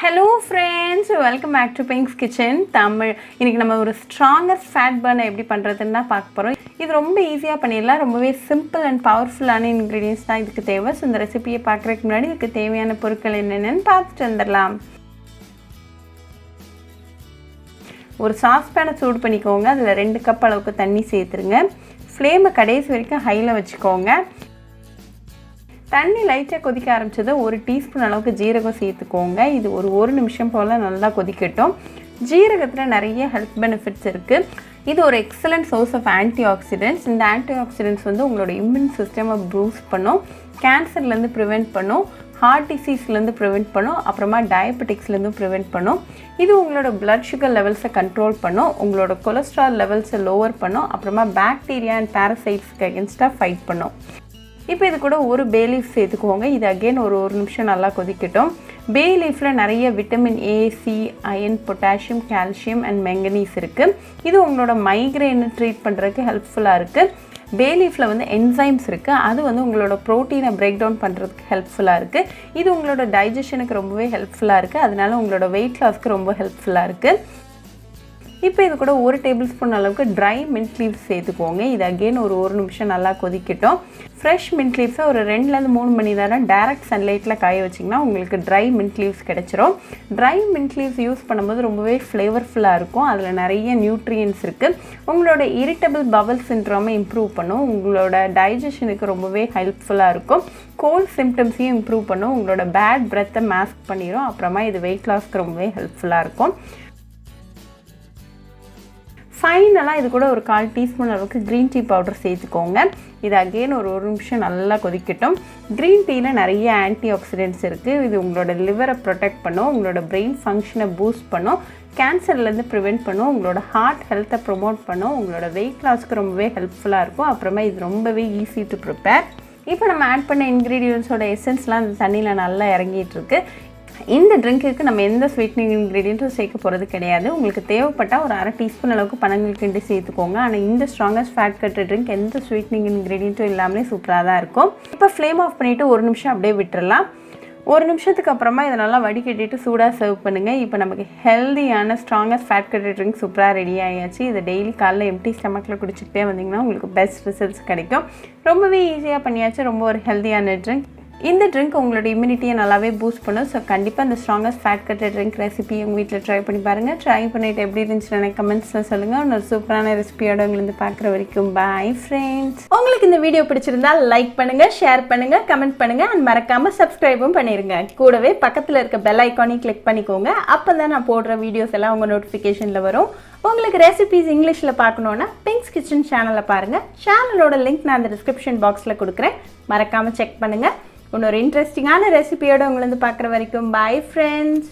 Hello friends, welcome back to Pink's Kitchen Tamil. இன்னைக்கு நம்ம ஒரு strongest fat burner எப்படி பண்றதுன்னு தான் பார்க்க போறோம். இது ரொம்ப ஈஸியா பண்ணிடலாம். ரொம்பவே simple and powerful ஆன ingredients தான் இதுக்கு தேவை. So இந்த ரெசிபியை பார்க்கறதுக்கு முன்னாடி இதுக்கு தேவையான பொருட்கள் என்னென்னன்னு பார்த்துட்டு வந்துடலாம். ஒரு சாஸ்பேனை சூடு பண்ணிக்கோங்க. அதுல 2 கப் அளவுக்கு தண்ணி சேர்த்துருங்க. ஃப்ளேமை கடைசி வரைக்கும் ஹைல வச்சுக்கோங்க. தண்ணி லைட்டாக கொதிக்க ஆரம்பிச்சது 1 டீஸ்பூன் அளவுக்கு ஜீரகம் சேர்த்துக்கோங்க. இது ஒரு நிமிஷம் போல் நல்லா கொதிக்கட்டும். ஜீரகத்தில் நிறைய ஹெல்த் பெனிஃபிட்ஸ் இருக்குது. இது ஒரு excellent source of antioxidants. இந்த ஆன்டி ஆக்சிடென்ட்ஸ் வந்து உங்களோட இம்யூன் சிஸ்டமை பூஸ்ட் பண்ணும், கேன்சர்லேருந்து ப்ரிவெண்ட் பண்ணும், ஹார்ட் டிசீஸ்லேருந்து ப்ரிவெண்ட் பண்ணும், அப்புறமா டயபெட்டிக்ஸ்லேருந்து ப்ரிவெண்ட் பண்ணும். இது உங்களோட பிளட் சுகர் லெவல்ஸை கண்ட்ரோல் பண்ணும், உங்களோட கொலஸ்ட்ரால் லெவல்ஸை லோவர் பண்ணும், அப்புறமா பாக்டீரியா அண்ட் பேரசைட்ஸ்க்கு அகென்ஸ்டாக ஃபைட் பண்ணும். இப்போ இது கூட ஒரு பே லீஃப் சேர்த்துக்கோங்க. இது அகெயின் ஒரு நிமிஷம் நல்லா கொதிக்கட்டும். பே லீஃபில் நிறைய vitamin A, C, iron, potassium, calcium and manganese இருக்குது. இது உங்களோட மைக்ரைனை ட்ரீட் பண்ணுறதுக்கு ஹெல்ப்ஃபுல்லாக இருக்குது. பே லீஃபில் வந்து என்சைம்ஸ் இருக்குது. அது வந்து உங்களோட ப்ரோட்டீனை பிரேக் டவுன் பண்ணுறதுக்கு ஹெல்ப்ஃபுல்லாக இருக்குது. இது உங்களோட டைஜஷனுக்கு ரொம்பவே ஹெல்ப்ஃபுல்லாக இருக்குது. அதனால உங்களோட வெயிட் லாஸ்க்கு ரொம்ப ஹெல்ப்ஃபுல்லாக இருக்குது. இப்போ இது கூட 1 டேபிள் ஸ்பூன் அளவுக்கு ட்ரை மின்ட் லீவ்ஸ் சேர்த்துக்கோங்க. இது அகெயின் ஒரு நிமிஷம் நல்லா கொதிக்கட்டும். ஃப்ரெஷ் மின்ட் லீவ்ஸை ஒரு 2லேருந்து 3 மணி நேரம் டைரக்ட் சன்லைட்டில் காய வச்சிங்கன்னா உங்களுக்கு ட்ரை மின்ட் லீவ்ஸ் கிடச்சிரும். ட்ரை மின்ட் லீவ்ஸ் யூஸ் பண்ணும்போது ரொம்பவே ஃப்ளேவர்ஃபுல்லாக இருக்கும். அதில் நிறைய நியூட்ரியன்ஸ் இருக்குது. உங்களோட இரிட்டபிள் பவல் சிண்ட்ரோமை இம்ப்ரூவ் பண்ணும், உங்களோட டைஜஷனுக்கு ரொம்பவே ஹெல்ப்ஃபுல்லாக இருக்கும், கோல்ட் சிம்டம்ஸையும் இம்ப்ரூவ் பண்ணும், உங்களோட பேட் பிரெத்தை மாஸ்க் பண்ணிடும். அப்புறமா இது வெயிட் லாஸ்க்கு ரொம்பவே ஹெல்ப்ஃபுல்லாக இருக்கும். ஃபைனலாக இது கூட ஒரு 1/4 டீஸ்பூன் அளவுக்கு க்ரீன் டீ பவுடர் சேர்த்துக்கோங்க. இது அகெயின் ஒரு நிமிஷம் நல்லா கொதிக்கட்டும். க்ரீன் டீயில் நிறைய ஆன்டி ஆக்சிடென்ட்ஸ் இருக்குது. இது உங்களோட லிவரை ப்ரொடெக்ட் பண்ணும், உங்களோட பிரெயின் ஃபங்க்ஷனை பூஸ்ட் பண்ணும், கேன்சர்லேருந்து ப்ரிவெண்ட் பண்ணும், உங்களோட ஹார்ட் ஹெல்த்தை ப்ரொமோட் பண்ணும், உங்களோட வெயிட் லாஸ்க்கு ரொம்பவே ஹெல்ப்ஃபுல்லாக இருக்கும். அப்புறமா இது ரொம்பவே ஈஸி டு ப்ரிப்பேர். இப்போ நம்ம ஆட் பண்ண இன்க்ரீடியன்ஸோட எசன்ஸ்லாம் அந்த தண்ணியில் நல்லா இறங்கிட்டுருக்கு. இந்த ட்ரிங்க்குக்கு நம்ம எந்த ஸ்வீட்னிங் இன்க்ரீடியண்ட்டும் சேர்க்க போகிறது கிடையாது. உங்களுக்கு தேவைப்பட்டால் ஒரு 1/2 டீஸ்பூன் அளவுக்கு பனங்கல்கண்டு சேர்த்துக்கோங்க. ஆனால் இந்த ஸ்ட்ராங்கஸ்ட் ஃபேட் கட் ட்ரிங்க் எந்த ஸ்வீட்னிங் இன்க்ரீடியண்ட்டும் இல்லாமலே சூப்பராக தான் இருக்கும். இப்போ ஃப்ளேம் ஆஃப் பண்ணிவிட்டு 1 நிமிஷம் அப்படியே விட்டுறலாம். 1 நிமிஷத்துக்கு அப்புறமா இதை நல்லா வடிகட்டிட்டு சூடாக சர்வ் பண்ணுங்கள். இப்போ நமக்கு ஹெல்தியான ஸ்ட்ராங்கஸ்ட் ஃபேட் கட் ட்ரிங்க் சூப்பராக ரெடி ஆகியாச்சு. இதை டெய்லி காலைல எம்டி ஸ்டமக்கில் குடிச்சிக்கிட்டே வந்தீங்கன்னா உங்களுக்கு பெஸ்ட் ரிசல்ட்ஸ் கிடைக்கும். ரொம்பவே ஈஸியாக பண்ணியாச்சு. ரொம்ப ஒரு ஹெல்தியான ட்ரிங்க். இந்த ட்ரிங்க் உங்களோட இம்யூனிட்டியை நல்லாவே பூஸ்ட் பண்ணும். ஸோ கண்டிப்பாக இந்த strongest fat cut drink recipe உங்கள் வீட்டில் ட்ரை பண்ணி பாருங்கள். ட்ரை பண்ணிவிட்டு எப்படி இருந்துச்சுன்னு எனக்கு கமெண்ட்ஸில் சொல்லுங்கள். ஒரு சூப்பரான ரெசிபியோட உங்களுக்கு பார்க்குற வரைக்கும் பாய் ஃப்ரெண்ட்ஸ். உங்களுக்கு இந்த வீடியோ பிடிச்சிருந்தா லைக் பண்ணுங்கள், ஷேர் பண்ணுங்கள், கமெண்ட் பண்ணுங்கள் அண்ட் மறக்காமல் சப்ஸ்கிரைபும் பண்ணிடுங்க. கூடவே பக்கத்தில் இருக்க பெல் ஐக்கானையும் கிளிக் பண்ணிக்கோங்க. அப்போ தான் நான் போடுற வீடியோஸ் எல்லாம் உங்கள் நோட்டிஃபிகேஷனில் வரும். உங்களுக்கு ரெசிபிஸ் இங்கிலீஷில் பார்க்கணுன்னா பிங்க்ஸ் கிச்சன் சேனலை பாருங்கள். சேனலோட லிங்க் நான் அந்த டிஸ்கிரிப்ஷன் பாக்ஸில் கொடுக்குறேன். மறக்காமல் செக் பண்ணுங்கள். இன்னொரு இன்ட்ரெஸ்டிங்கான ரெசிபியோட உங்களை வந்து பார்க்குற வரைக்கும் பாய் ஃப்ரெண்ட்ஸ்.